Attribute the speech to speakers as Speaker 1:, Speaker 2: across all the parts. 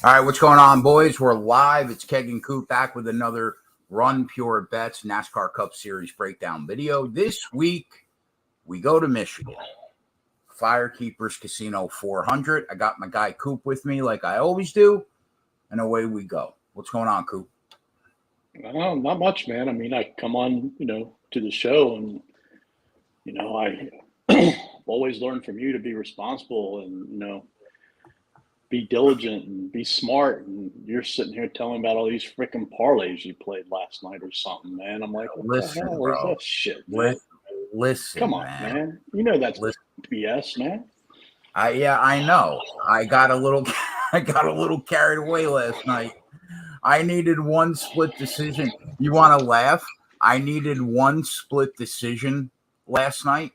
Speaker 1: All right, what's going on, boys? We're live. It's Keg and Coop back with another Run Pure Bets NASCAR Cup Series breakdown video. This week, we go to Michigan. Firekeepers Casino 400. I got my guy Coop with me like I always do, and away we go. What's going on, Coop?
Speaker 2: Well, not much, man. I mean, I come on, to the show, and I always learn from you to be responsible and be diligent and be smart. And you're sitting here telling about all these freaking parlays you played last night or something, man. I'm like, what the hell is that shit, man?
Speaker 1: Listen,
Speaker 2: come on, man. You know that's BS, man.
Speaker 1: I know. I got a little carried away last night. I needed one split decision. You want to laugh? I needed one split decision last night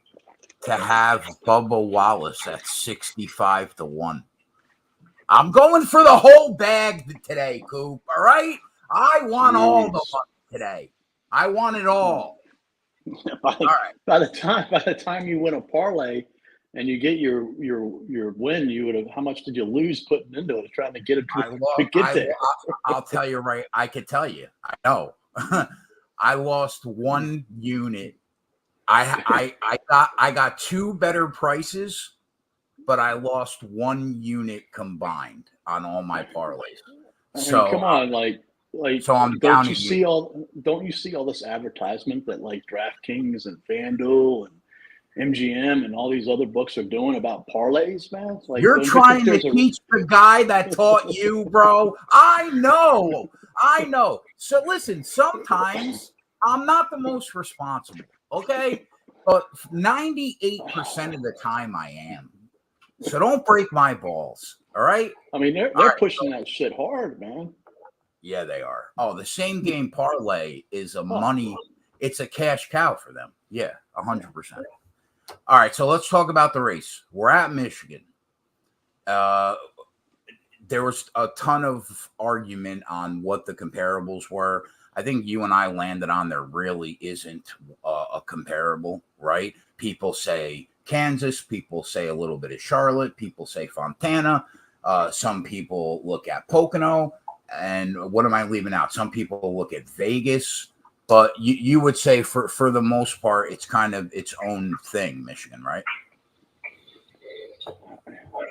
Speaker 1: to have Bubba Wallace at 65-1. I'm going for the whole bag today, Coop. All right? I want all the money today. I want it all.
Speaker 2: All right. By the time you win a parlay and you get your win, you would have. How much did you lose putting into it, trying to get it to get there?
Speaker 1: I'll tell you right. I could tell you. I know. I lost one unit. I got two better prices, but I lost one unit combined on all my parlays. So
Speaker 2: come on,
Speaker 1: so I'm down.
Speaker 2: Don't you see all this advertisement that like DraftKings and FanDuel and MGM and all these other books are doing about parlays, man? Like,
Speaker 1: you're trying to teach the guy that taught you, bro. I know. So listen, sometimes I'm not the most responsible, okay? But 98% of the time I am. So don't break my balls, all right?
Speaker 2: I mean, they're pushing that shit hard, man.
Speaker 1: Yeah, they are. Oh, the same game parlay is it's a cash cow for them. Yeah, 100%. All right, so let's talk about the race. We're at Michigan. There was a ton of argument on what the comparables were. I think you and I landed on there really isn't a comparable, right? People say Kansas, people say a little bit of Charlotte, people say Fontana. Some people look at Pocono. And what am I leaving out? Some people look at Vegas, but you would say for the most part, it's kind of its own thing, Michigan, right?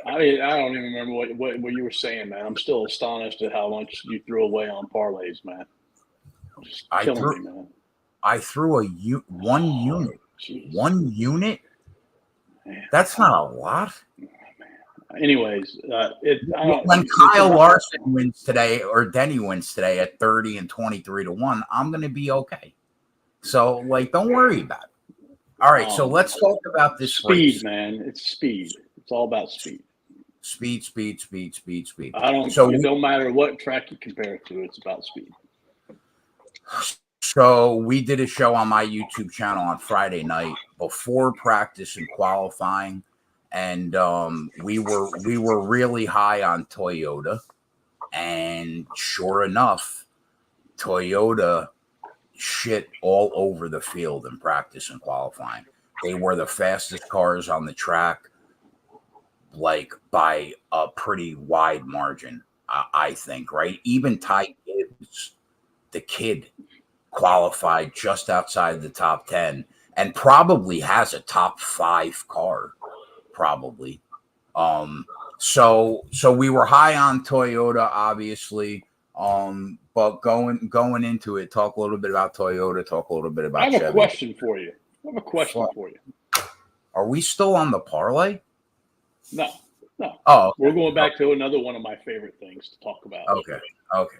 Speaker 2: I don't even remember what you were saying, man. I'm still astonished at how much you threw away on parlays, man. Just killing me, man.
Speaker 1: I threw one unit.
Speaker 2: Jeez.
Speaker 1: One unit? Man. That's not a lot.
Speaker 2: Anyways,
Speaker 1: when Kyle Larson wins today or Denny wins today at 30 and 23-1, I'm going to be okay. So, don't worry about it. All right, so let's talk about this
Speaker 2: speed,
Speaker 1: race.
Speaker 2: Man. It's speed. It's all about speed.
Speaker 1: Speed.
Speaker 2: It don't matter what track you compare it to. It's about speed.
Speaker 1: So we did a show on my YouTube channel on Friday night before practice and qualifying. And we were really high on Toyota, and sure enough, Toyota shit all over the field in practice and qualifying. They were the fastest cars on the track, by a pretty wide margin, I think. Right? Even Ty Gibbs, the kid, qualified just outside the top 10, and probably has a top 5 car. Probably. So we were high on Toyota, obviously. But going into it, talk a little bit about Toyota, talk a little bit about Chevy.
Speaker 2: I have a question for you.
Speaker 1: Are we still on the parlay?
Speaker 2: No.
Speaker 1: Oh, okay.
Speaker 2: We're going back to another one of my favorite things to talk about.
Speaker 1: Okay.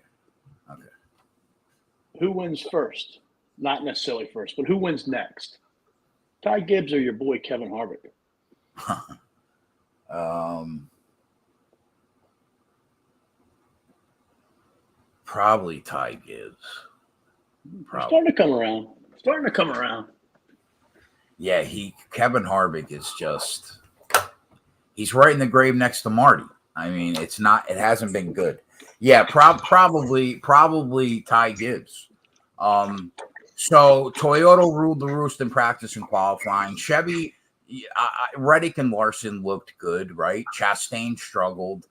Speaker 2: Who wins first? Not necessarily first, but who wins next? Ty Gibbs or your boy Kevin Harvick?
Speaker 1: Probably Ty Gibbs.
Speaker 2: Starting to come around.
Speaker 1: Yeah, Kevin Harvick is he's right in the grave next to Marty. I mean, it hasn't been good. Yeah, probably Ty Gibbs. So Toyota ruled the roost in practice and qualifying. Chevy, Reddick and Larson looked good, right? Chastain struggled.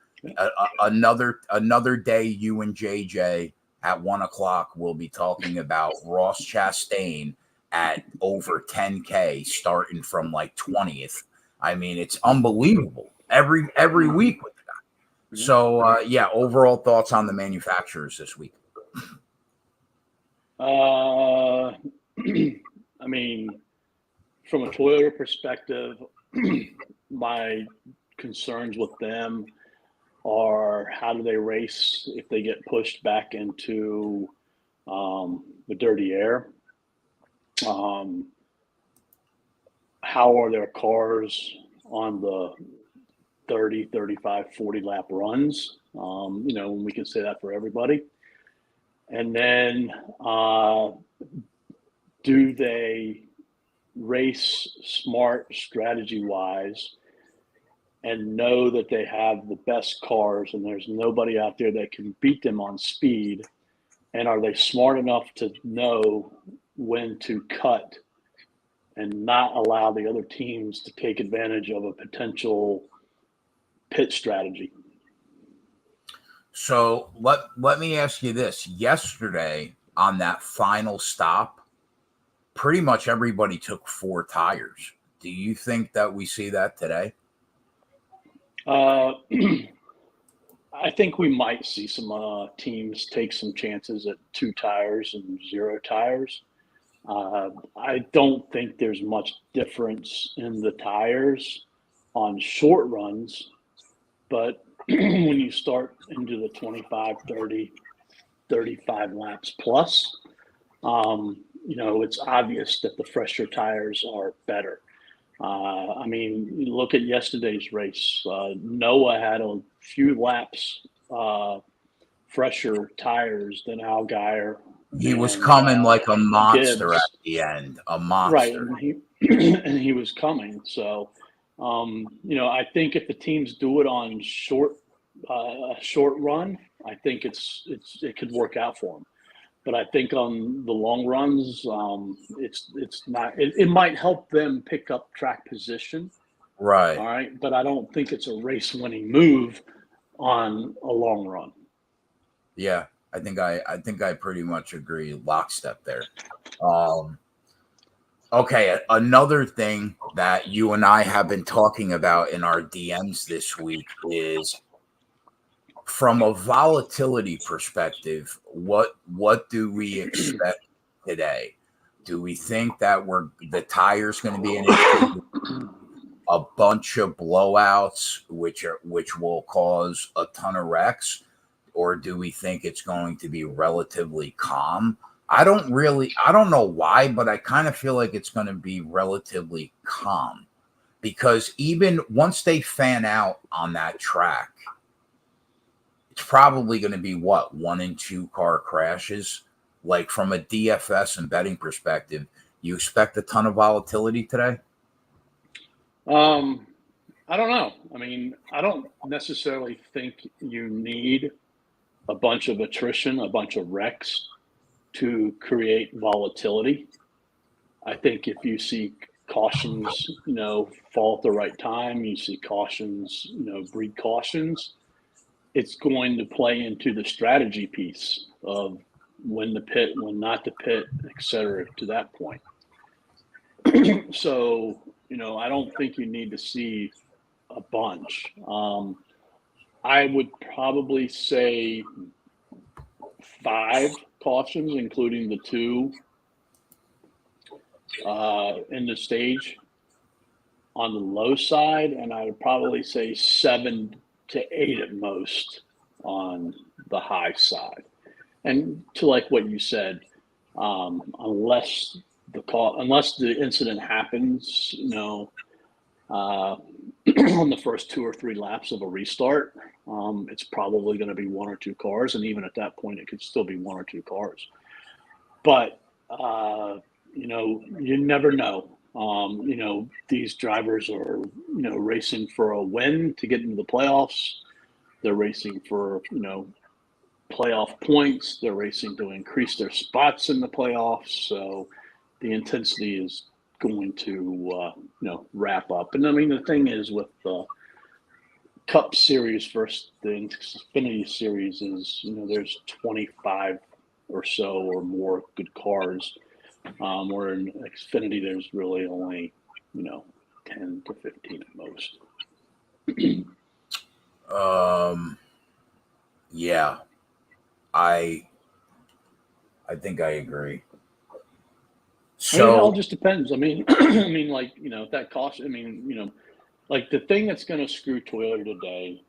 Speaker 1: Another day, you and JJ at 1:00 will be talking about Ross Chastain at over 10K starting from like 20th. I mean, it's unbelievable every week with the guy. So yeah, overall thoughts on the manufacturers this week.
Speaker 2: I mean, from a Toyota perspective, my concerns with them are how do they race if they get pushed back into the dirty air? How are their cars on the 30, 35, 40 lap runs? We can say that for everybody. And then do they race smart strategy wise and know that they have the best cars and there's nobody out there that can beat them on speed? And are they smart enough to know when to cut and not allow the other teams to take advantage of a potential pit strategy?
Speaker 1: So let me ask you this. Yesterday on that final stop, pretty much everybody took 4 tires. Do you think that we see that today?
Speaker 2: I think we might see some teams take some chances at 2 tires and 0 tires. I don't think there's much difference in the tires on short runs, but when you start into the 25, 30, 35 laps plus, it's obvious that the fresher tires are better. You look at yesterday's race. Noah had a few laps fresher tires than Allgaier.
Speaker 1: He was coming like a monster
Speaker 2: Gibbs.
Speaker 1: at the end, a monster.
Speaker 2: Right, and he was coming. So, I think if the teams do it on short run, I think it could work out for them. But I think on the long runs, it's not. It might help them pick up track position.
Speaker 1: Right.
Speaker 2: All right, but I don't think it's a race-winning move on a long run.
Speaker 1: Yeah, I think I pretty much agree, lockstep there. Okay, another thing that you and I have been talking about in our DMs this week is, from a volatility perspective, what do we expect today? Do we think that the tire's going to be an issue? A bunch of blowouts, which will cause a ton of wrecks, or do we think it's going to be relatively calm? I don't know why, but I kind of feel like it's going to be relatively calm, because even once they fan out on that track, it's probably going to be 1 and 2 car crashes. Like, from a DFS and betting perspective, you expect a ton of volatility today?
Speaker 2: I don't know. I don't necessarily think you need a bunch of attrition, a bunch of wrecks to create volatility. I think if you see cautions, fall at the right time, you see cautions, breed cautions, it's going to play into the strategy piece of when to pit, when not to pit, et cetera, to that point. So, I don't think you need to see a bunch. I would probably say 5 cautions, including the 2 in the stage on the low side, and I would probably say 7 to 8 at most on the high side. And to like what you said, unless the incident happens, on the first 2 or 3 laps of a restart, it's probably going to be 1 or 2 cars, and even at that point, it could still be 1 or 2 cars. But you never know. These drivers are racing for a win to get into the playoffs. They're racing for playoff points. They're racing to increase their spots in the playoffs. So the intensity is going to wrap up. And the thing is, with Cup Series versus the Xfinity Series is, there's 25 or so or more good cars. Where in Xfinity, there's really only, 10 to 15 at most.
Speaker 1: Yeah, I think I agree. So
Speaker 2: it all just depends. I mean, if that costs, like the thing that's going to screw Toyota today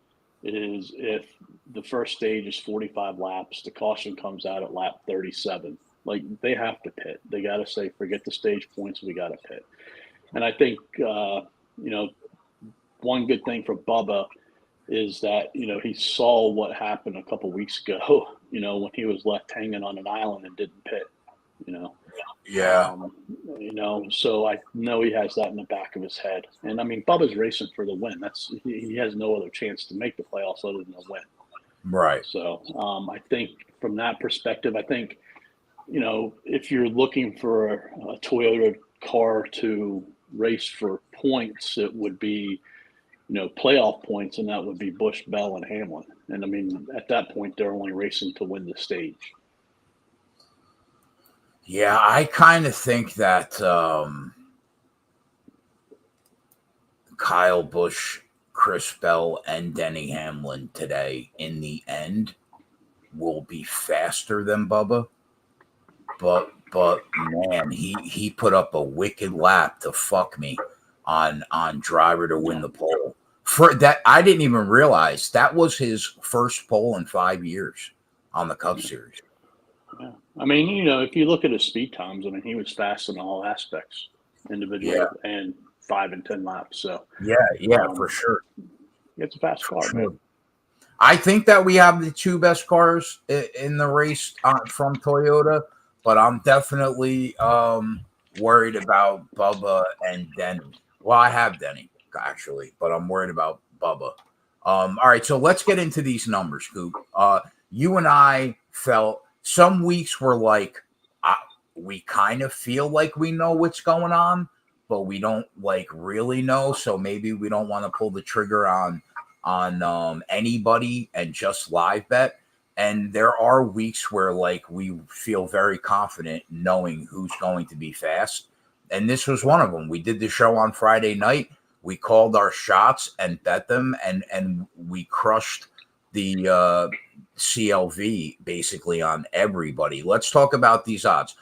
Speaker 2: is if the first stage is 45 laps, the caution comes out at lap 37. Like they have to pit. They got to say, forget the stage points. We got to pit. And I think, one good thing for Bubba is that, he saw what happened a couple weeks ago, when he was left hanging on an island and didn't pit,
Speaker 1: yeah,
Speaker 2: so I know he has that in the back of his head. And I mean, Bubba's racing for the win. He has no other chance to make the playoffs other than a win.
Speaker 1: right.
Speaker 2: So I think from that perspective, if you're looking for a Toyota car to race for points, it would be, playoff points, and that would be Busch, Bell, and Hamlin. And I mean, at that point, they're only racing to win the stage.
Speaker 1: Yeah, I kind of think that Kyle Busch, Chris Bell, and Denny Hamlin today, in the end, will be faster than Bubba. But man, he put up a wicked lap to fuck me on driver to win the pole. For that, I didn't even realize that was his first pole in 5 years on the Cup Series.
Speaker 2: Yeah. I mean, if you look at his speed times, I mean, he was fast in all aspects, individually and 5 and 10 laps. So
Speaker 1: for sure.
Speaker 2: It's a fast car, man.
Speaker 1: I think that we have the two best cars in the race from Toyota, but I'm definitely worried about Bubba and Denny. Well, I have Denny actually, but I'm worried about Bubba. All right, so let's get into these numbers, Coop. You and I felt some weeks were like we kind of feel like we know what's going on, but we don't like really know. So maybe we don't want to pull the trigger on anybody and just live bet. And there are weeks where like we feel very confident knowing who's going to be fast. And this was one of them. We did the show on Friday night. We called our shots and bet them, and we crushed the CLV basically on everybody. Let's talk about these odds.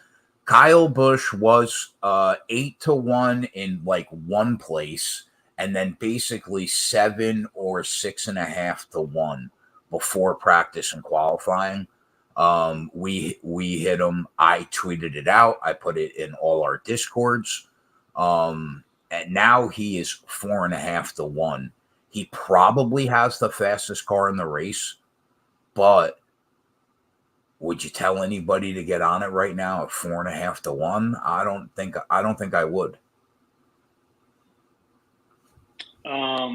Speaker 1: Kyle Busch was 8-1 in like one place, and then basically 7 or 6.5 to 1 before practice and qualifying. We hit him. I tweeted it out. I put it in all our discords. And now he is 4.5 to 1. He probably has the fastest car in the race, but would you tell anybody to get on it right now at 4.5 to 1? I don't think I would.
Speaker 2: I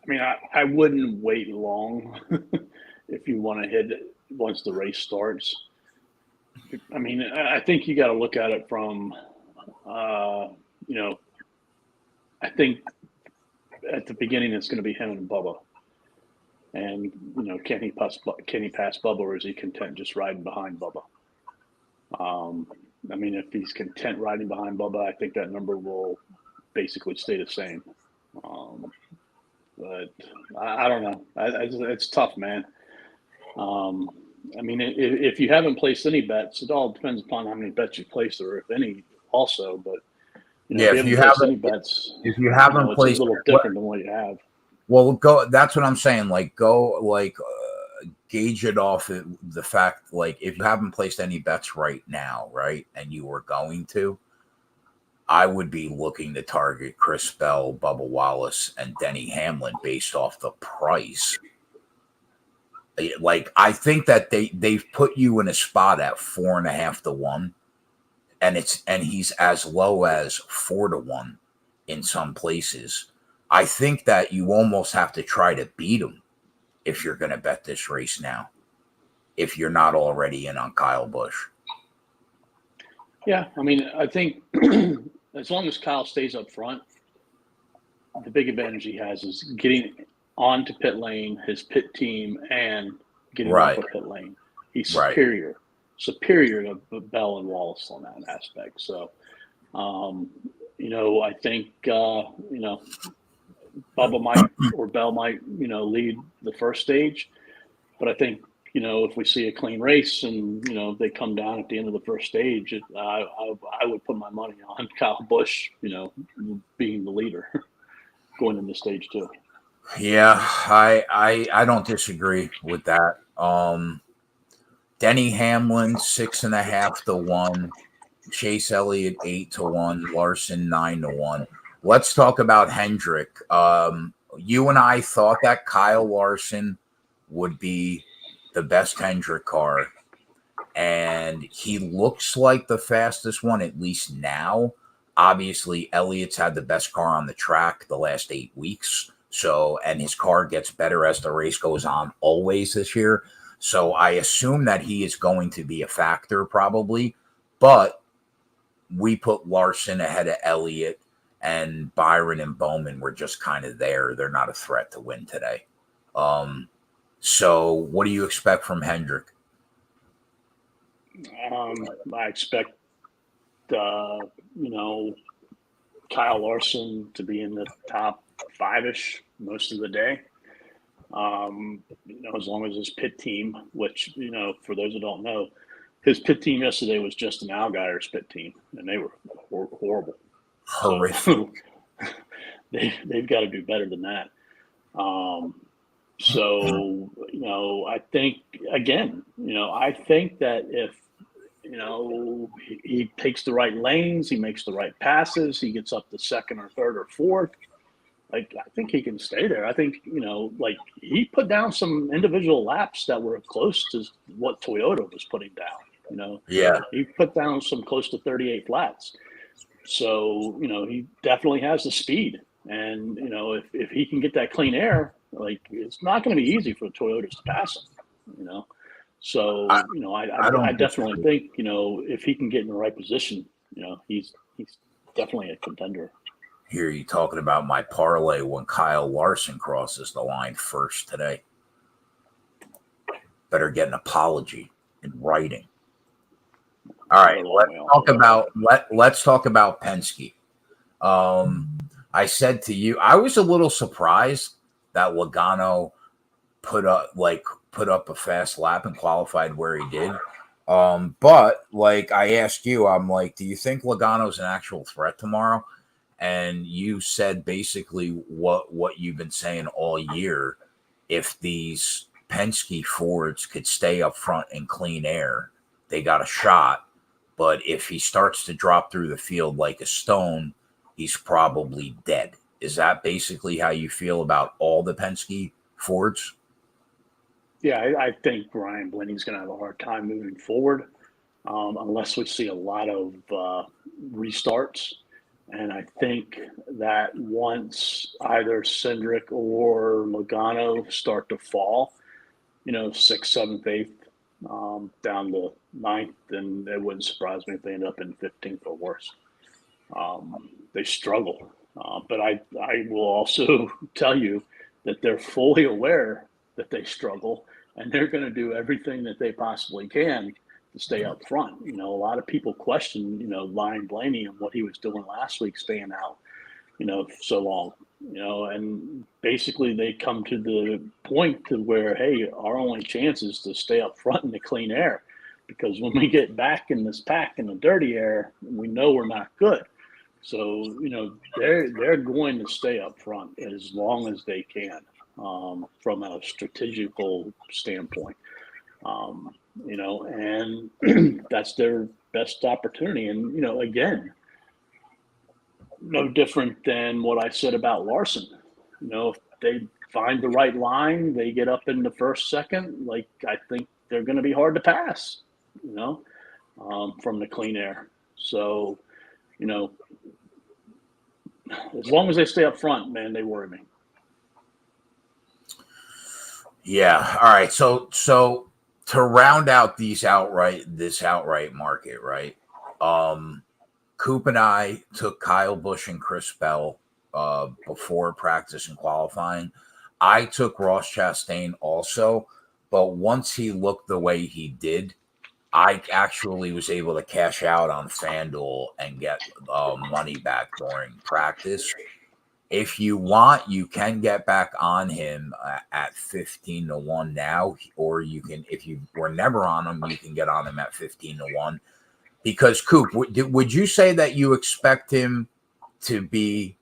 Speaker 2: mean, I wouldn't wait long if you want to hit it once the race starts. I mean, I think you got to look at it from, I think at the beginning it's going to be him and Bubba. And, can he pass Bubba, or is he content just riding behind Bubba? I mean, if he's content riding behind Bubba, I think that number will basically stay the same. But I don't know. It's tough, man. I mean, if you haven't placed any bets, it all depends upon how many bets you placed, or if any, also. But if you haven't placed any bets,
Speaker 1: if you haven't placed,
Speaker 2: it's a little different than what you have.
Speaker 1: Well, go. That's what I'm saying. Like, go, like, gauge it off the fact, like, if you haven't placed any bets right now, right, and you were going to, I would be looking to target Chris Bell, Bubba Wallace, and Denny Hamlin based off the price. Like, I think that they've put you in a spot at 4.5 to 1, and he's as low as 4 to 1 in some places. I think that you almost have to try to beat him if you're going to bet this race now, if you're not already in on Kyle Busch.
Speaker 2: Yeah, I mean, I think as long as Kyle stays up front, the big advantage he has is getting onto pit lane, his pit team, and getting off
Speaker 1: Right.
Speaker 2: of pit lane. He's
Speaker 1: Right.
Speaker 2: superior to Bell and Wallace on that aspect. So, I think, Bubba might or Bell might, lead the first stage. But I think, if we see a clean race and, they come down at the end of the first stage, I would put my money on Kyle Busch, being the leader going into stage 2.
Speaker 1: Yeah, I don't disagree with that. Denny Hamlin 6.5 to 1, Chase Elliott 8 to 1, Larson 9 to 1. Let's talk about Hendrick. You and I thought that Kyle Larson would be the best Hendrick car, and he looks like the fastest one, at least now. Obviously, Elliott's had the best car on the track the last 8 weeks. So, and his car gets better as the race goes on always this year. So I assume that he is going to be a factor probably, but we put Larson ahead of Elliott, and Byron and Bowman were just kind of there. They're not a threat to win today. So what do you expect from Hendrick?
Speaker 2: I expect, Kyle Larson to be in the top 5-ish most of the day. As long as his pit team, which, for those who don't know, his pit team yesterday was Justin Allgaier's pit team, and they were horrible.
Speaker 1: Horrific.
Speaker 2: So they've got to do better than that. I think, again, I think that if, he takes the right lanes, he makes the right passes, he gets up to second or third or fourth, I think he can stay there. I think, he put down some individual laps that were close to what Toyota was putting down,
Speaker 1: Yeah.
Speaker 2: He put down some close to 38 flats. So, he definitely has the speed. And, if he can get that clean air, it's not going to be easy for the Toyotas to pass him, So, I definitely think, if he can get in the right position, he's definitely a contender.
Speaker 1: Hear you talking about my parlay when Kyle Larson crosses the line first today. Better get an apology in writing. All right, let's talk about Penske. I said to you, I was a little surprised that Logano put up a fast lap and qualified where he did. But I asked you, I'm like, do you think Logano's an actual threat tomorrow? And you said basically what you've been saying all year. If these Penske Fords could stay up front in clean air, they got a shot. But if he starts to drop through the field like a stone, he's probably dead. Is that basically how you feel about all the Penske Fords?
Speaker 2: Yeah, I think Ryan Blaney's going to have a hard time moving forward unless we see a lot of restarts. And I think that once either Cindric or Logano start to fall, 6th, 7th, 8th, down to 9th, then it wouldn't surprise me if they end up in 15th or worse. They struggle. But I will also tell you that they're fully aware that they struggle, and they're going to do everything that they possibly can to stay up front. A lot of people question, Ryan Blaney and what he was doing last week, staying out, so long, and basically they come to the point to where, hey, our only chance is to stay up front in the clean air, because when we get back in this pack in the dirty air, we know we're not good. So, they're going to stay up front as long as they can, from a strategical standpoint. And that's their best opportunity. And, again, no different than what I said about Larson. If they find the right line, they get up in the first, second, I think they're going to be hard to pass, from the clean air. So, as long as they stay up front, man, they worry me.
Speaker 1: Yeah. All right. So to round out this outright market, right? Coop and I took Kyle Busch and Chris Bell before practice and qualifying. I took Ross Chastain also, but once he looked the way he did, I actually was able to cash out on FanDuel and get money back during practice. If you want, you can get back on him at 15-1 now, or you can, if you were never on him, you can get on him at 15-1. Because Coop, would you say that you expect him to be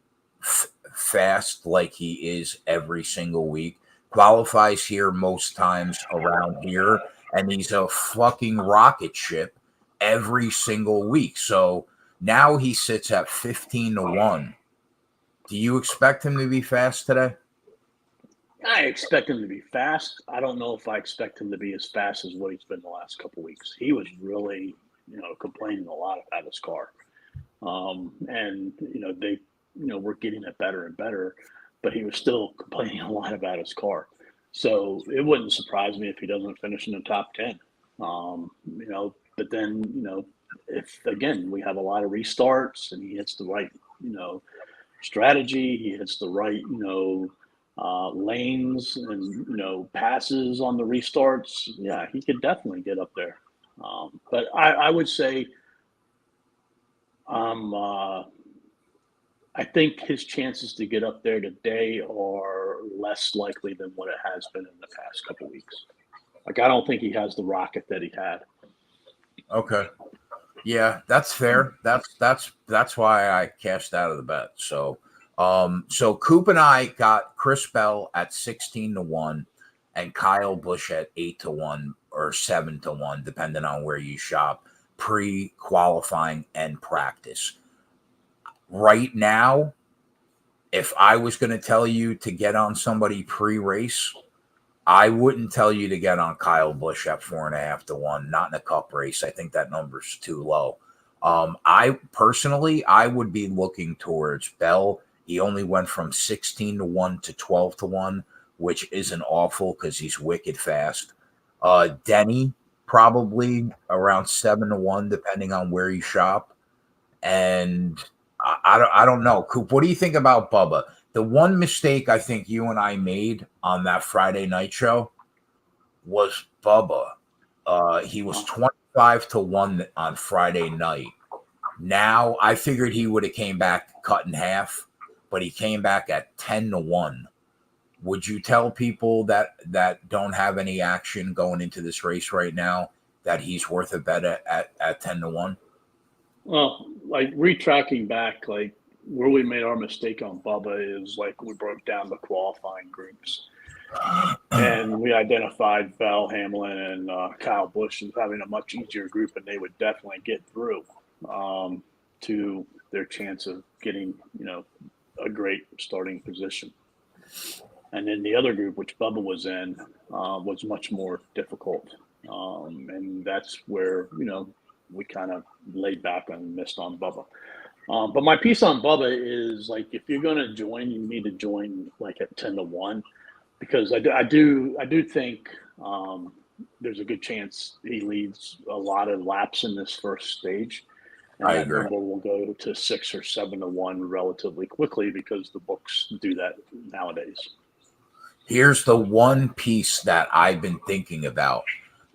Speaker 1: fast like he is every single week? Qualifies here most times around here, and he's a fucking rocket ship every single week. So now he sits at 15-1. Do you expect him to be fast today?
Speaker 2: I expect him to be fast. I don't know if I expect him to be as fast as what he's been the last couple of weeks. He was really, complaining a lot about his car. And they, were getting it better and better, but he was still complaining a lot about his car. So it wouldn't surprise me if he doesn't finish in the top 10. But then, if again, we have a lot of restarts and he hits the right, strategy, he hits the right, lanes and, passes on the restarts, yeah, he could definitely get up there. But I would say, I think his chances to get up there today are less likely than what it has been in the past couple of weeks. Like, I don't think he has the rocket that he had.
Speaker 1: Okay. Yeah, that's fair. That's why I cashed out of the bet. So, so Coop and I got Chris Bell at 16-1 and Kyle Busch at 8-1 or 7-1, depending on where you shop, pre-qualifying and practice. Right now, if I was going to tell you to get on somebody pre-race, I wouldn't tell you to get on Kyle Busch at 4.5-1, not in a cup race. I think that number's too low. I personally, I would be looking towards Bell. He only went from 16-1 to 12-1, which isn't awful because he's wicked fast. Denny, probably around 7-1, depending on where you shop. And I don't know. Coop, what do you think about Bubba? The one mistake I think you and I made on that Friday night show was Bubba. He was 25-1 on Friday night. Now I figured he would have came back cut in half, but he came back at 10-1. Would you tell people that don't have any action going into this race right now that he's worth a bet at 10-1?
Speaker 2: Well, like retracking back, like where we made our mistake on Bubba is like we broke down the qualifying groups. And we identified Bell, Hamlin, and Kyle Busch as having a much easier group, and they would definitely get through to their chance of getting, a great starting position. And then the other group, which Bubba was in, was much more difficult. And that's where, we kind of laid back and missed on Bubba. But my piece on Bubba is like, if you're going to join, you need to join like at 10-1, because I do think there's a good chance he leads a lot of laps in this first stage, and that number will go to 6 or 7-1 relatively quickly because the books do that nowadays.
Speaker 1: Here's the one piece that I've been thinking about,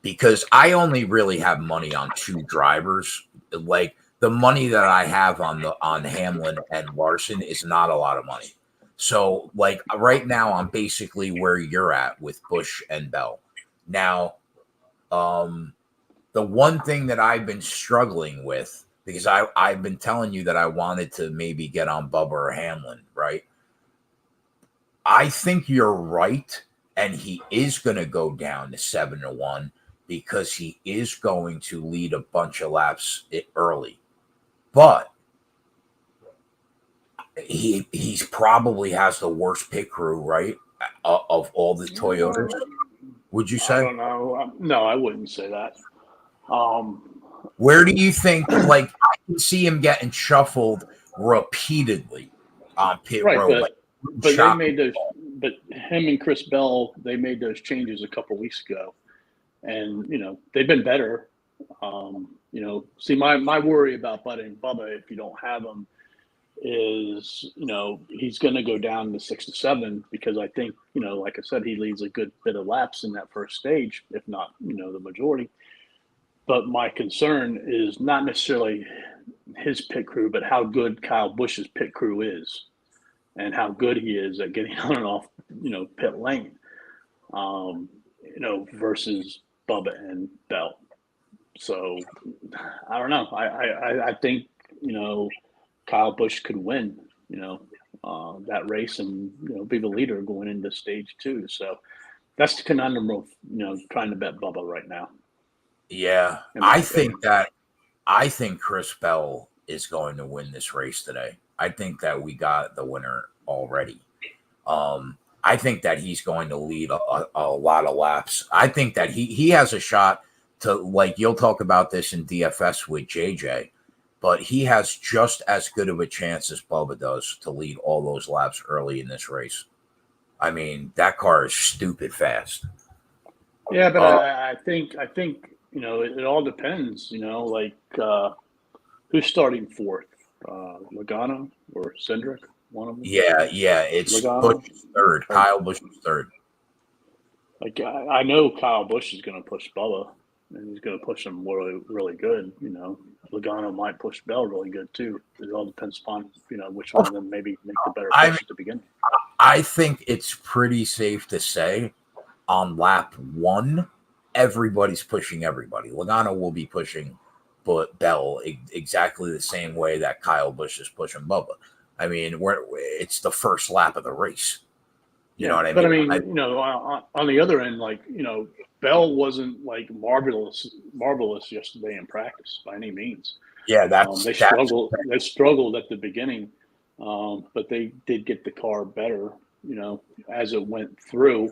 Speaker 1: because I only really have money on two drivers. Like, the money that I have on Hamlin and Larson is not a lot of money. So, like, right now, I'm basically where you're at with Busch and Bell. Now, the one thing that I've been struggling with, because I've been telling you that I wanted to maybe get on Bubba or Hamlin, right? I think you're right, and he is going to go down to 7-1 because he is going to lead a bunch of laps early. But he's probably has the worst pit crew, right, of all the Toyotas. Would you say?
Speaker 2: I don't know. No, I wouldn't say that.
Speaker 1: Where do you think? Like, I can see him getting shuffled repeatedly on pit road.
Speaker 2: But they made those. But him and Chris Bell, they made those changes a couple weeks ago, and they've been better. See, my worry about Bubba, if you don't have him, is, he's going to go down to 6 to 7 because I think, like I said, he leads a good bit of laps in that first stage, if not, the majority. But my concern is not necessarily his pit crew, but how good Kyle Busch's pit crew is and how good he is at getting on and off, pit lane, versus Bubba and Bell. So I don't know. I think, Kyle Busch could win, that race and, be the leader going into stage 2. So that's the conundrum of, trying to bet Bubba right now.
Speaker 1: Yeah. I think Chris Bell is going to win this race today. I think that we got the winner already. I think that he's going to lead a lot of laps. I think that he has a shot to, like, you'll talk about this in DFS with JJ, but he has just as good of a chance as Bubba does to lead all those laps early in this race. I mean, that car is stupid fast.
Speaker 2: Yeah, but I think it all depends. Who's starting fourth, Logano or Cindric? One of them.
Speaker 1: Yeah, it's Busch third. Kyle Busch is third.
Speaker 2: Like I know Kyle Busch is going to push Bubba, and he's going to push him really, really good. Logano might push Bell really good too. It all depends upon which one of them maybe make the better push at the beginning.
Speaker 1: I think it's pretty safe to say on lap 1, everybody's pushing everybody. Logano will be pushing Bell exactly the same way that Kyle Busch is pushing Bubba. I mean, it's the first lap of the race. You know what I mean?
Speaker 2: But I mean, on the other end, Bell wasn't like marvelous yesterday in practice by any means.
Speaker 1: Yeah,
Speaker 2: they struggled. They struggled at the beginning, but they did get the car better. As it went through.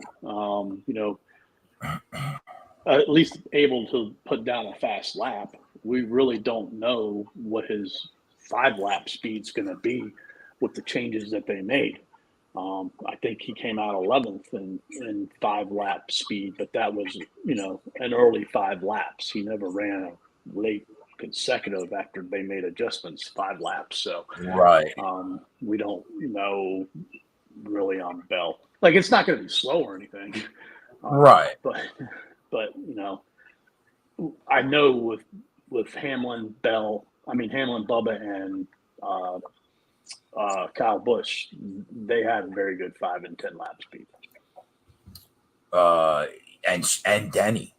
Speaker 2: At least able to put down a fast lap. We really don't know what his 5-lap speed's going to be with the changes that they made. I think he came out 11th in 5-lap speed, but that was, an early 5 laps. He never ran a late consecutive after they made adjustments 5 laps. So
Speaker 1: right,
Speaker 2: we don't know really on Bell. Like, it's not going to be slow or anything,
Speaker 1: right?
Speaker 2: But I know with Hamlin, Bubba, and Kyle Busch, they had a very good 5 and 10 lap speed.
Speaker 1: And Denny.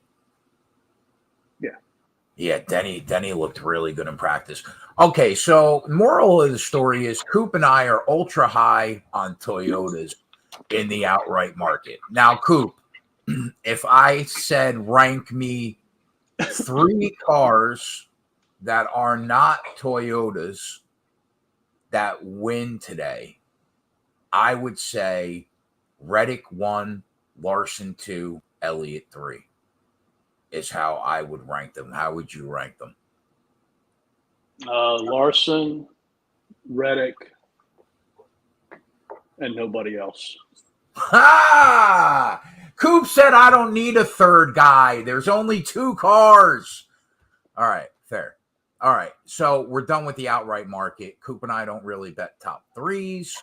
Speaker 1: Yeah, Denny looked really good in practice. Okay, so moral of the story is Coop and I are ultra high on Toyotas in the outright market. Now, Coop, if I said rank me 3 cars that are not Toyotas that win today, I would say Reddick 1, Larson 2, Elliott 3 is how I would rank them. How would you rank them?
Speaker 2: Larson, Reddick, and nobody else.
Speaker 1: Ha! Coop said I don't need a third guy. There's only 2 cars. All right, fair. All right, so we're done with the outright market. Coop and I don't really bet top 3s.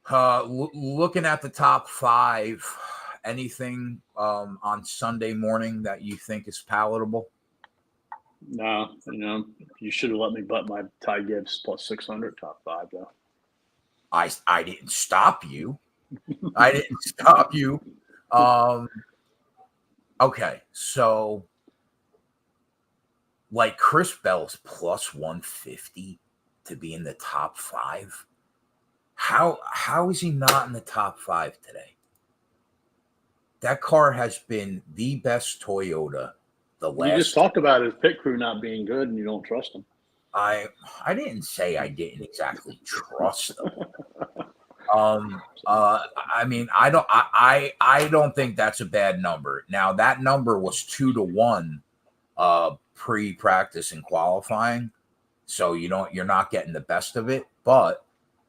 Speaker 1: Looking at the top 5, anything on Sunday morning that you think is palatable?
Speaker 2: No, you should have let me bet my Ty Gibbs plus 600 top 5 though.
Speaker 1: I didn't stop you. I didn't stop you. Okay, so like Chris Bell's plus 150 to be in the top 5. How is he not in the top 5 today? That car has been the best Toyota the last.
Speaker 2: You just talked about his pit crew not being good, and you don't trust him.
Speaker 1: I didn't say I didn't exactly trust them. I mean, I don't think that's a bad number. Now that number was 2-1 pre-practice and qualifying, so you're not getting the best of it, but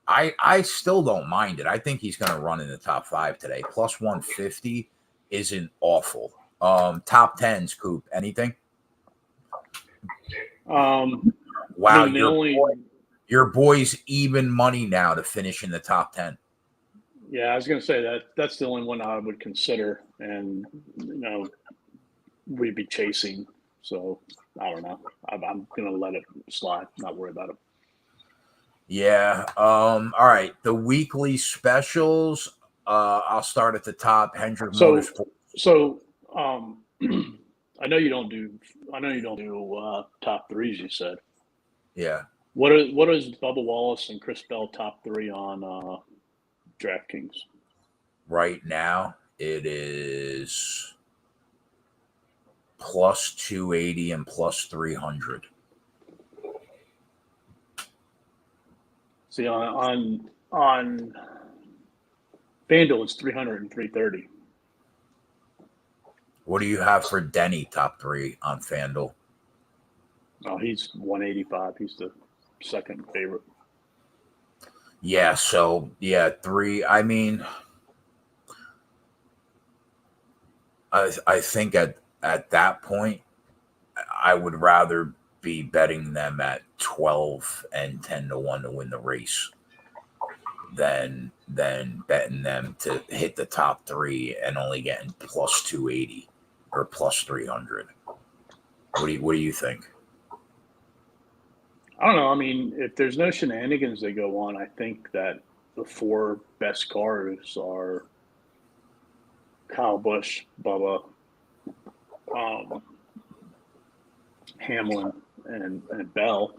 Speaker 1: I still don't mind it. I think he's going to run in the top 5 today. Plus 150 isn't awful. Top 10s, Coop, anything?
Speaker 2: Wow,
Speaker 1: I mean, Your boy's even money now to finish in the top 10.
Speaker 2: Yeah, I was going to say that's the only one I would consider, and we'd be chasing. So I don't know. I'm going to let it slide. Not worry about it.
Speaker 1: Yeah. All right. The weekly specials. I'll start at the top. Hendrick Motorsports.
Speaker 2: So I know you don't do top threes. You said.
Speaker 1: Yeah.
Speaker 2: What is Bubba Wallace and Chris Bell top three on DraftKings?
Speaker 1: Right now, it is plus 280 and plus 300.
Speaker 2: See, on FanDuel, it's 300 and 330.
Speaker 1: What do you have for Denny top three on FanDuel?
Speaker 2: Oh, he's 185. He's the second favorite.
Speaker 1: Yeah, so yeah, three. I mean, I think at that point, I would rather be betting them at 12 and 10 to 1 to win the race than betting them to hit the top three and only getting plus 280 or plus 300. What do you think?
Speaker 2: I don't know. I mean, if there's no shenanigans that go on, I think that the four best cars are Kyle Busch, Bubba, Hamlin, and Bell.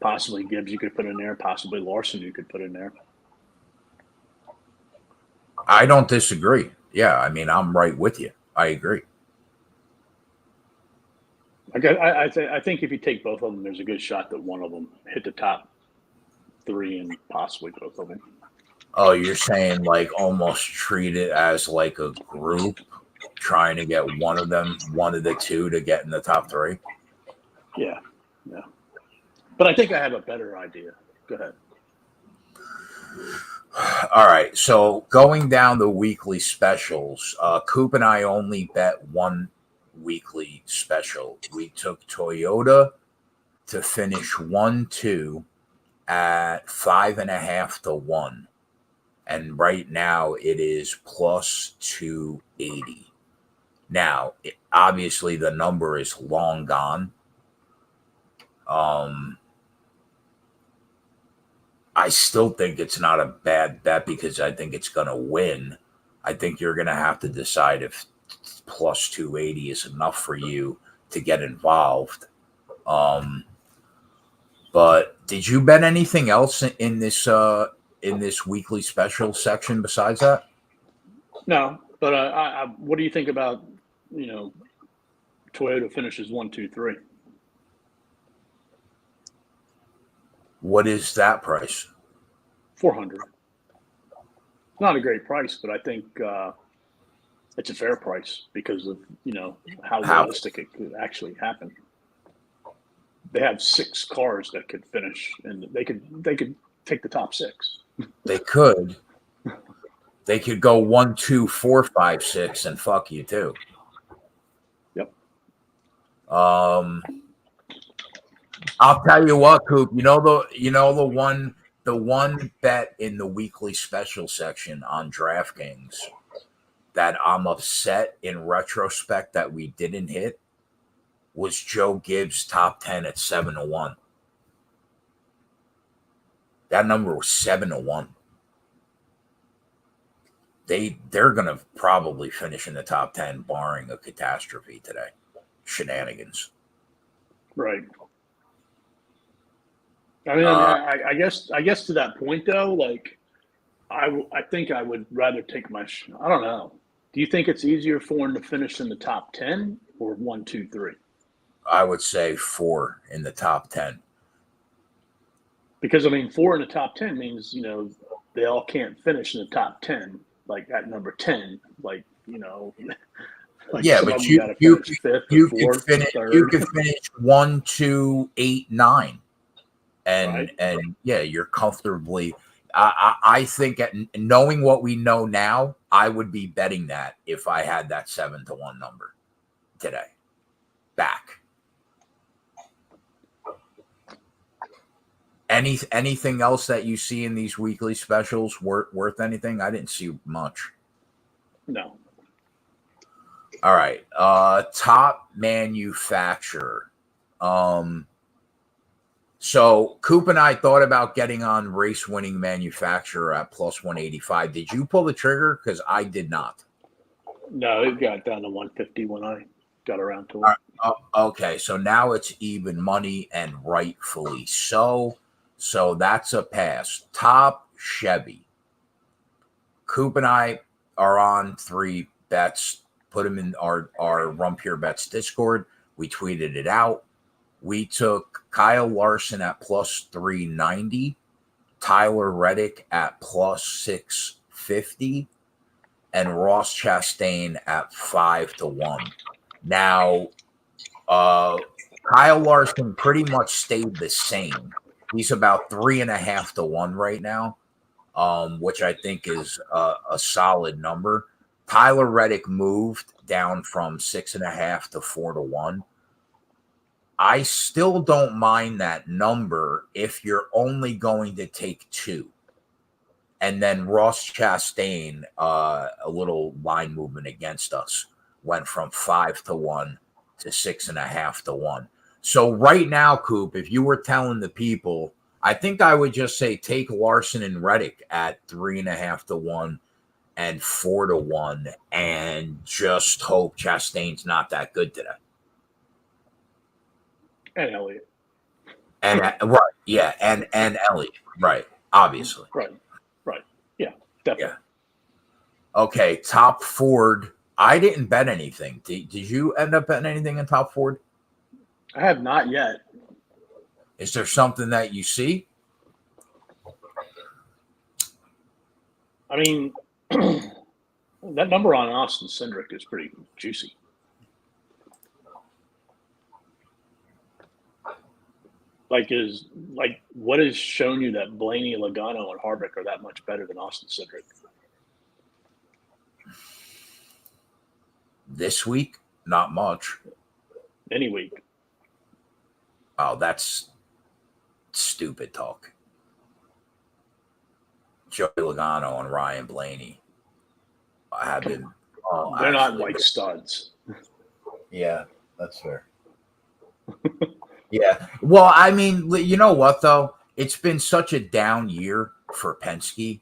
Speaker 2: Possibly Gibbs you could put in there, possibly Larson you could put in there.
Speaker 1: I don't disagree. Yeah, I mean, I'm right with you. I agree.
Speaker 2: I think if you take both of them, there's a good shot that one of them hit the top three and possibly both of them.
Speaker 1: Oh, you're saying like almost treat it as like a group trying to get one of the two to get in the top three?
Speaker 2: Yeah. But I think I have a better idea. Go ahead.
Speaker 1: All right. So going down the weekly specials, Coop and I only bet one weekly special. We took Toyota to finish 1-2 at 5.5 to 1. And right now it is plus 280. Now, obviously the number is long gone. I still think it's not a bad bet because I think it's going to win. I think you're going to have to decide if plus 280 is enough for you to get involved. But did you bet anything else in this weekly special section besides that?
Speaker 2: No, but what do you think about Toyota finishes 1, 2, 3?
Speaker 1: What is that price?
Speaker 2: 400. Not a great price, but I think it's a fair price because of how realistic it could actually happen. They have 6 cars that could finish, and they could take the top 6.
Speaker 1: They could. They could go 1, 2, 4, 5, 6, and fuck you too.
Speaker 2: Yep.
Speaker 1: I'll tell you what, Coop. The one bet in the weekly special section on DraftKings that I'm upset in retrospect that we didn't hit was Joe Gibbs' top 10 at 7 to 1. That number was 7 to 1. They're gonna probably finish in the top 10, barring a catastrophe today. Shenanigans.
Speaker 2: Right. I mean, I guess to that point though, like I think I would rather take I don't know. Do you think it's easier for him to finish in the top 10 or 1, 2, 3?
Speaker 1: I would say 4 in the top 10.
Speaker 2: Because 4 in the top 10 means they all can't finish in the top 10, like at number 10, like
Speaker 1: yeah, but you could finish 1, 2, 8, 9. And yeah, you're comfortably. I think knowing what we know now, I would be betting that if I had that 7 to 1 number today. Back. Anything else that you see in these weekly specials worth anything? I didn't see much.
Speaker 2: No.
Speaker 1: All right. Top manufacturer. So Coop and I thought about getting on race winning manufacturer at plus 185. Did you pull the trigger? Because I did not.
Speaker 2: No, it got down to 150 when I got around to it.
Speaker 1: Okay, so now it's even money, and rightfully so. So that's a pass. Top Chevy. Coop and I are on 3 bets. Put them in our Run Pure Bets Discord. We tweeted it out. We took Kyle Larson at plus 390, Tyler Reddick at plus 650, and Ross Chastain at 5-1. Now, Kyle Larson pretty much stayed the same. He's about 3.5-1 right now, which I think is a solid number. Tyler Reddick moved down from 6.5 to 4-1. I still don't mind that number if you're only going to take 2. And then Ross Chastain, a little line movement against us, went from 5-1 to 6.5-1. So right now, Coop, if you were telling the people, I think I would just say take Larson and Reddick at 3.5-1 and 4-1, and just hope Chastain's not that good today.
Speaker 2: And Elliott.
Speaker 1: And right, yeah, and Elliott, right, obviously.
Speaker 2: Right. Yeah, definitely.
Speaker 1: Yeah. Okay, top Ford. I didn't bet anything. Did you end up betting anything in top Ford?
Speaker 2: I have not yet.
Speaker 1: Is there something that you see?
Speaker 2: I mean, that number on Austin Cindric is pretty juicy. What has shown you that Blaney, Logano, and Harvick are that much better than Austin Cindric?
Speaker 1: This week, not much.
Speaker 2: Any week.
Speaker 1: Oh, that's stupid talk. Joey Logano and Ryan Blaney have been.
Speaker 2: They're not like studs.
Speaker 1: Yeah, that's fair. Yeah. Well, I mean, you know what, though? It's been such a down year for Penske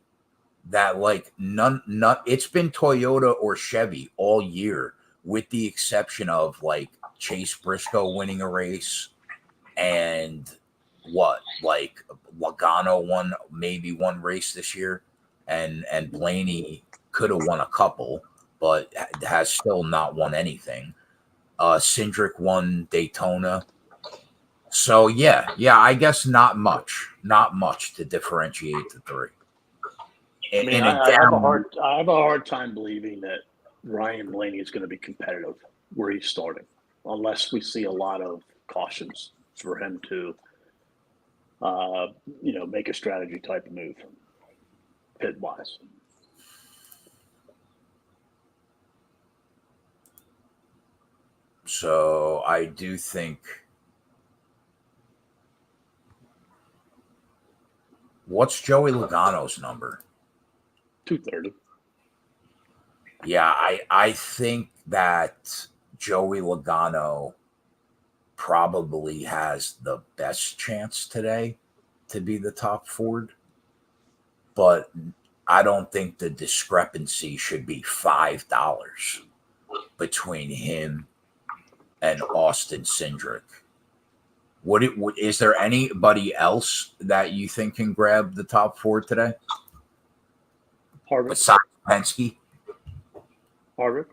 Speaker 1: that, like, none. It's been Toyota or Chevy all year, with the exception of, like, Chase Briscoe winning a race and like Logano won maybe one race this year, and Blaney could have won a couple, but has still not won anything. Cindric won Daytona. So yeah, I guess not much to differentiate the 3.
Speaker 2: I mean, I have a hard time believing that Ryan Blaney is going to be competitive where he's starting, unless we see a lot of cautions for him to, make a strategy type of move, pit wise.
Speaker 1: So I do think. What's Joey Logano's number?
Speaker 2: 230.
Speaker 1: Yeah, I think that Joey Logano probably has the best chance today to be the top Ford, but I don't think the discrepancy should be $5 between him and Austin Cindric. Is there anybody else that you think can grab the top 4 today?
Speaker 2: Harvick.
Speaker 1: Besides Penske?
Speaker 2: Harvick.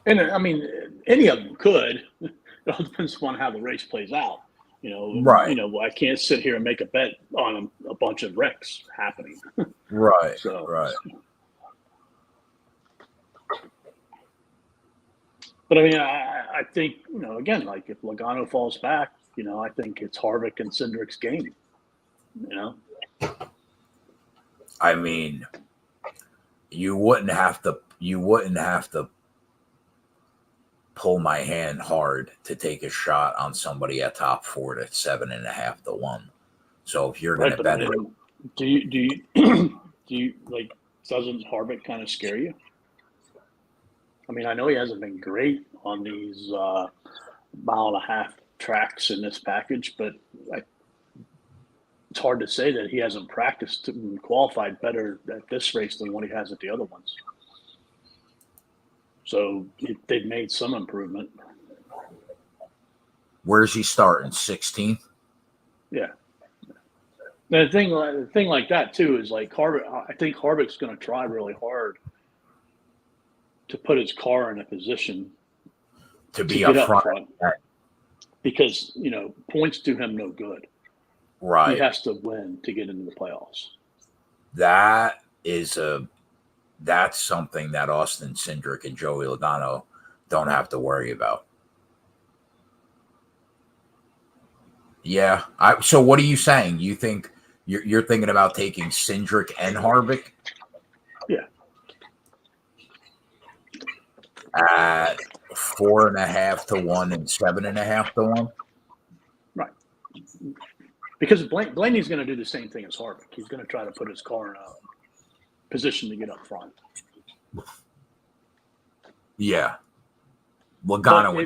Speaker 2: And I mean, any of them could. It all depends on how the race plays out.
Speaker 1: Right.
Speaker 2: I can't sit here and make a bet on a bunch of wrecks happening.
Speaker 1: Right.
Speaker 2: So,
Speaker 1: right.
Speaker 2: But I mean, I think, again, like if Logano falls back, I think it's Harvick and Cindric's game.
Speaker 1: I mean, you wouldn't have to pull my hand hard to take a shot on somebody at top 4 to 7.5 to 1. So if you're going to bet it,
Speaker 2: do you do you like? Doesn't Harvick kind of scare you? I mean, I know he hasn't been great on these 1.5-mile tracks in this package, but it's hard to say that he hasn't practiced and qualified better at this race than what he has at the other ones. So they've made some improvement.
Speaker 1: Where's he starting? 16th?
Speaker 2: Yeah. The thing like that too is like Harvick. I think Harvick's going to try really hard to put his car in a position
Speaker 1: to be up front.
Speaker 2: Because points do him no good.
Speaker 1: Right.
Speaker 2: He has to win to get into the playoffs.
Speaker 1: That's something that Austin Cindric and Joey Logano don't have to worry about. Yeah. So what are you saying? You think you're thinking about taking Cindric and Harvick?
Speaker 2: Yeah.
Speaker 1: At 4.5 to 1 and 7.5 to 1?
Speaker 2: Right. Because Blaney's going to do the same thing as Harvick. He's going to try to put his car in a position to get up front.
Speaker 1: Yeah. Logano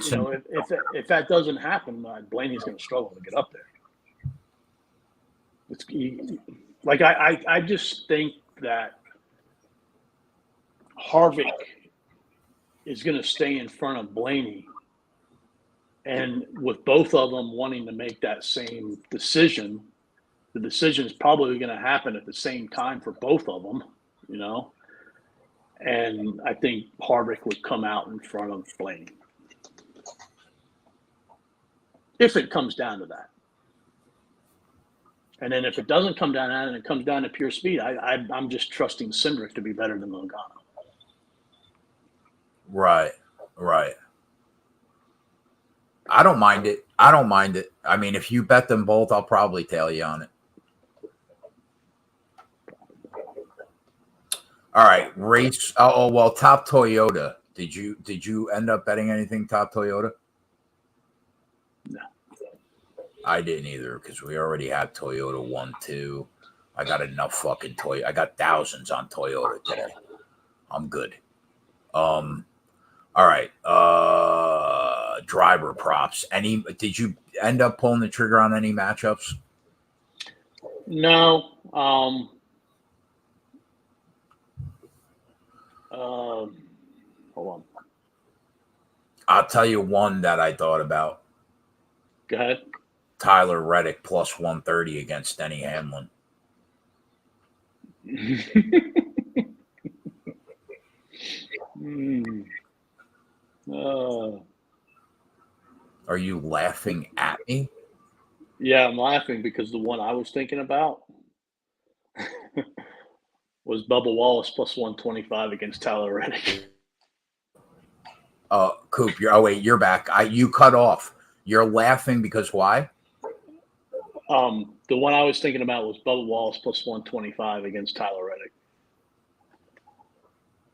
Speaker 2: if that doesn't happen, Blaney's going to struggle to get up there. I just think that Harvick is going to stay in front of Blaney, and with both of them wanting to make that same decision, the decision is probably going to happen at the same time for both of them, and I think Harvick would come out in front of Blaney if it comes down to that. And then if it doesn't come down to that and it comes down to pure speed, I'm just trusting Cindric to be better than Logano.
Speaker 1: Right. I don't mind it. I mean, if you bet them both, I'll probably tail you on it. All right, race. Oh well, top Toyota. Did you end up betting anything top Toyota?
Speaker 2: No.
Speaker 1: I didn't either because we already had Toyota 1, 2. I got enough fucking Toyota. I got thousands on Toyota today. I'm good. All right. Driver props. Did you end up pulling the trigger on any matchups?
Speaker 2: No. Hold on.
Speaker 1: I'll tell you one that I thought about.
Speaker 2: Go ahead.
Speaker 1: Tyler Reddick plus 130 against Denny Hamlin. Are you laughing at me?
Speaker 2: Yeah, I'm laughing because the one I was thinking about was Bubba Wallace plus 125 against Tyler Reddick.
Speaker 1: Coop, you're back. You cut off. You're laughing because why?
Speaker 2: The one I was thinking about was Bubba Wallace plus 125 against Tyler Reddick.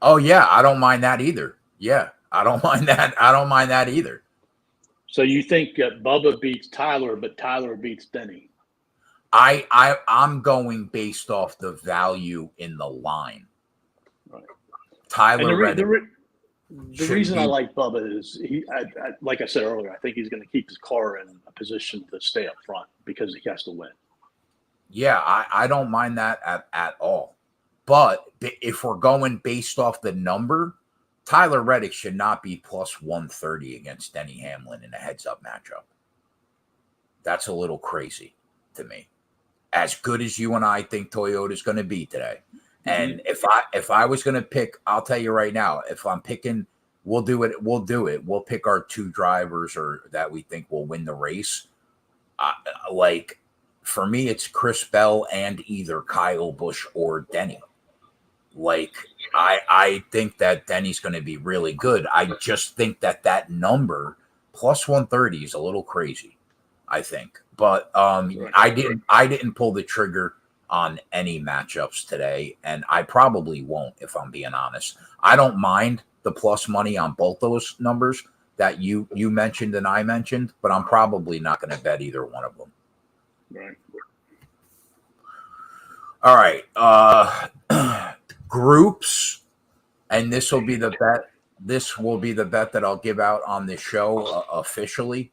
Speaker 1: Oh yeah, I don't mind that either. Yeah, I don't mind that either.
Speaker 2: So you think that Bubba beats Tyler, but Tyler beats Denny?
Speaker 1: I'm going based off the value in the line.
Speaker 2: Right.
Speaker 1: Tyler Reddick.
Speaker 2: The reason I like Bubba is like I said earlier, I think he's going to keep his car in a position to stay up front because he has to win.
Speaker 1: Yeah, I don't mind that at all. But if we're going based off the number, Tyler Reddick should not be plus 130 against Denny Hamlin in a heads-up matchup. That's a little crazy to me. As good as you and I think Toyota's going to be today. And if I was going to pick, I'll tell you right now, if I'm picking, we'll do it. We'll pick our two drivers or that we think will win the race. For me, it's Chris Bell and either Kyle Busch or Denny. I think that Denny's going to be really good. I just think that number plus 130 is a little crazy, I think. But I didn't pull the trigger on any matchups today, and I probably won't if I'm being honest. I don't mind the plus money on both those numbers. that you mentioned and I mentioned, but I'm probably not going to bet either one of them.
Speaker 2: Right.
Speaker 1: All right. Groups, and this will be the bet. This will be the bet that I'll give out on the show officially,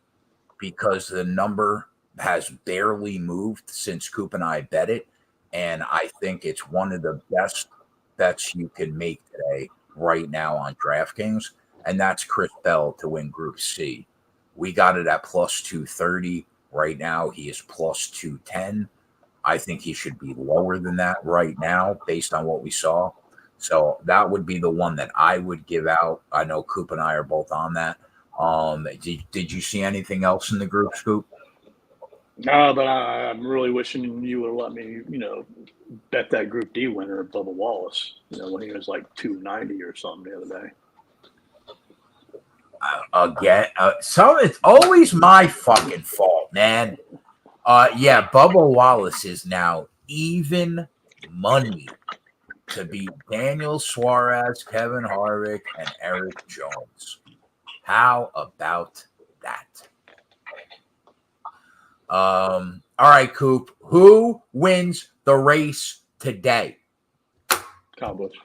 Speaker 1: because the number has barely moved since Coop and I bet it. And I think it's one of the best bets you can make today, right now on DraftKings. And that's Chris Bell to win Group C. We got it at plus 230. Right now, he is plus 210. I think he should be lower than that right now based on what we saw. So that would be the one that I would give out. I know Coop and I are both on that. Did you see anything else in the group, Scoop?
Speaker 2: No, but I'm really wishing you would have let me, bet that Group D winner, Bubba Wallace, when he was like 290 or something the other day.
Speaker 1: Again, so it's always my fucking fault, man. Yeah, Bubba Wallace is now even money to beat Daniel Suarez, Kevin Harvick, and Eric Jones. How about that? All right, Coop. Who wins the race today?
Speaker 2: Kyle Busch.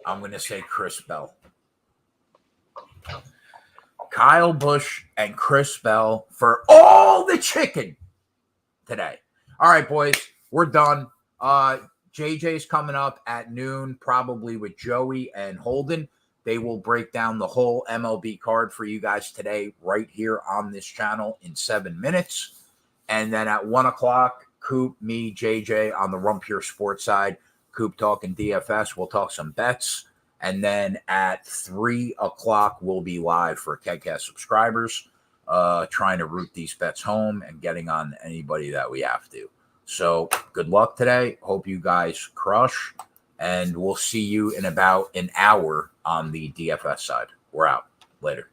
Speaker 1: I'm going to say Chris Bell. Kyle Busch and Chris Bell for all the chicken today. All right, boys, we're done. JJ's coming up at noon, probably with Joey and Holden. They will break down the whole MLB card for you guys today, right here on this channel in 7 minutes. And then at 1 o'clock, Coop, me, JJ on the Run Pure Sports side. Coop talking DFS. We'll talk some bets. And then at 3 o'clock, we'll be live for KegCast subscribers, trying to root these bets home and getting on anybody that we have to. So good luck today. Hope you guys crush. And we'll see you in about an hour on the DFS side. We're out. Later.